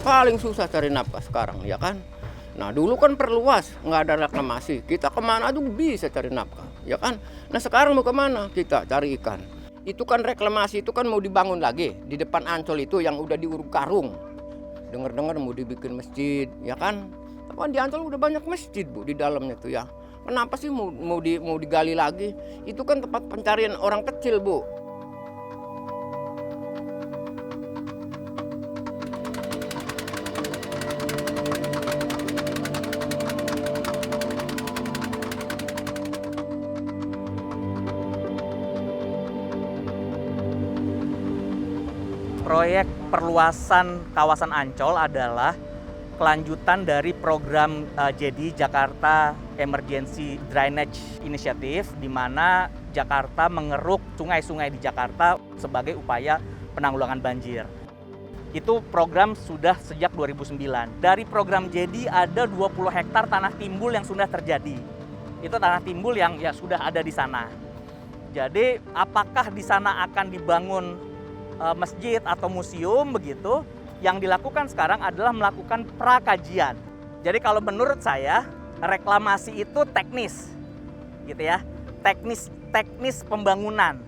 paling susah cari nafkah sekarang, ya kan? Nah dulu kan perluas, nggak ada reklamasi, kita kemana aja bisa cari nafkah, ya kan? Nah sekarang mau kemana? Kita cari ikan. Itu kan reklamasi itu kan mau dibangun lagi di depan Ancol itu yang udah diuruk karung. Dengar-dengar mau dibikin masjid, ya kan? Tapi di Ancol udah banyak masjid Bu di dalamnya tuh ya. Kenapa sih mau digali lagi? Itu kan tempat pencarian orang kecil Bu. Proyek perluasan kawasan Ancol adalah kelanjutan dari program JEDI Jakarta Emergency Drainage Initiative, di mana Jakarta mengeruk sungai-sungai di Jakarta sebagai upaya penanggulangan banjir. Itu program sudah sejak 2009. Dari program JEDI ada 20 hektar tanah timbul yang sudah terjadi. Itu tanah timbul yang ya sudah ada di sana. Jadi apakah di sana akan dibangun masjid atau museum begitu? Yang dilakukan sekarang adalah melakukan prakajian. Jadi kalau menurut saya reklamasi itu teknis, gitu ya, teknis pembangunan.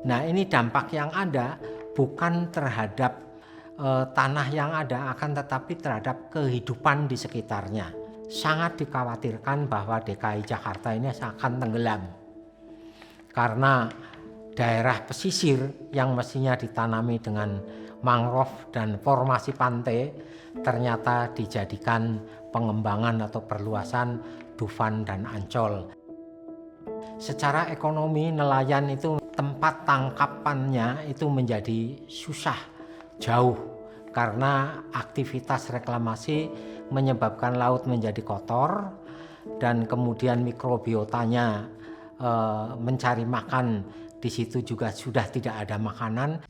Nah ini dampak yang ada bukan terhadap tanah yang ada, akan tetapi terhadap kehidupan di sekitarnya. Sangat dikhawatirkan bahwa DKI Jakarta ini akan tenggelam karena daerah pesisir yang mestinya ditanami dengan mangrove dan formasi pantai ternyata dijadikan pengembangan atau perluasan Dufan dan Ancol. Secara ekonomi nelayan itu tempat tangkapannya itu menjadi susah jauh karena aktivitas reklamasi menyebabkan laut menjadi kotor dan kemudian mikrobiotanya mencari makan di situ juga sudah tidak ada makanan.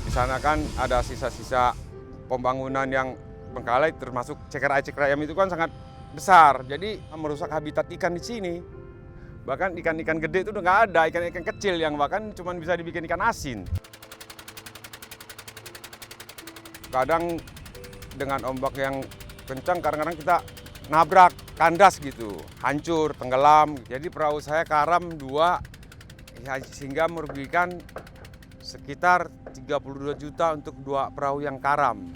Di sana kan ada sisa-sisa pembangunan yang bengkalai, termasuk ceker ayam itu kan sangat besar, jadi merusak habitat ikan di sini. Bahkan ikan-ikan gede itu udah nggak ada, ikan-ikan kecil yang bahkan cuma bisa dibikin ikan asin. Kadang dengan ombak yang kencang, kadang-kadang kita nabrak, kandas gitu, hancur, tenggelam. Jadi perahu saya karam 2, ya, sehingga merugikan sekitar 32 juta untuk 2 perahu yang karam.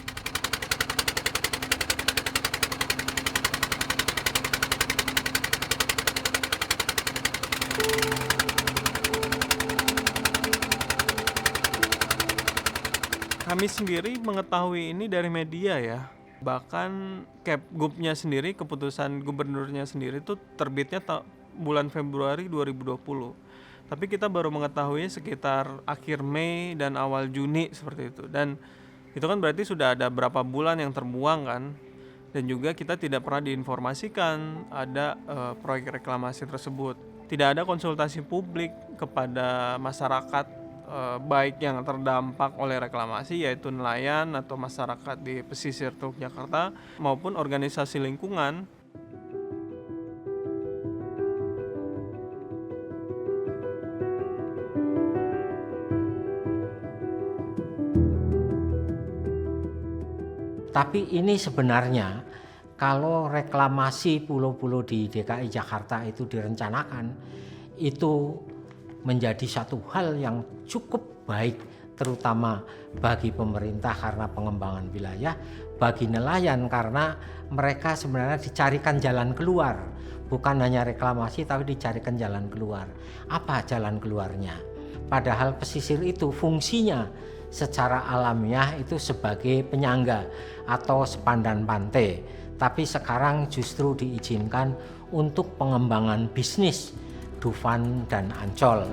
Kami sendiri mengetahui ini dari media ya. Bahkan Kepgubnya sendiri, keputusan gubernurnya sendiri itu terbitnya bulan Februari 2020. Tapi kita baru mengetahui sekitar akhir Mei dan awal Juni seperti itu. Dan itu kan berarti sudah ada berapa bulan yang terbuang kan. Dan juga kita tidak pernah diinformasikan ada proyek reklamasi tersebut. Tidak ada konsultasi publik kepada masyarakat baik yang terdampak oleh reklamasi, yaitu nelayan atau masyarakat di pesisir Teluk Jakarta maupun organisasi lingkungan. Tapi ini sebenarnya kalau reklamasi pulau-pulau di DKI Jakarta itu direncanakan, itu menjadi satu hal yang cukup baik, terutama bagi pemerintah karena pengembangan wilayah, bagi nelayan karena mereka sebenarnya dicarikan jalan keluar, bukan hanya reklamasi tapi dicarikan jalan keluar. Apa jalan keluarnya? Padahal pesisir itu fungsinya secara alamiah itu sebagai penyangga atau sepandan pantai, tapi sekarang justru diizinkan untuk pengembangan bisnis Dufan dan Ancol.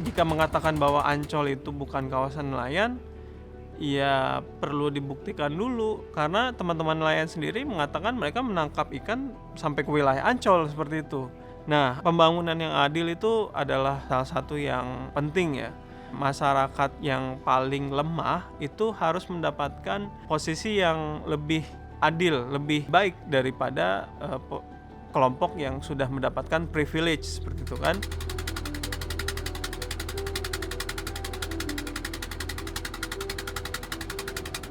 Jika mengatakan bahwa Ancol itu bukan kawasan nelayan, ya perlu dibuktikan dulu, karena teman-teman nelayan sendiri mengatakan mereka menangkap ikan sampai ke wilayah Ancol seperti itu. Nah, pembangunan yang adil itu adalah salah satu yang penting ya. Masyarakat yang paling lemah itu harus mendapatkan posisi yang lebih adil, lebih baik daripada kelompok yang sudah mendapatkan privilege seperti itu kan.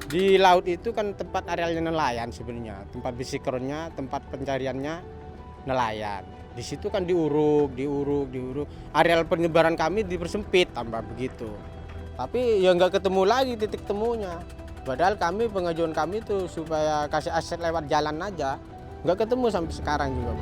Di laut itu kan tempat arealnya nelayan sebenarnya, tempat bisikronnya, tempat pencariannya nelayan. Di situ kan diuruk. Areal penyebaran kami dipersempit tambah begitu. Tapi ya nggak ketemu lagi titik temunya. Padahal pengajuan kami tuh supaya kasih aset lewat jalan aja, nggak ketemu sampai sekarang juga.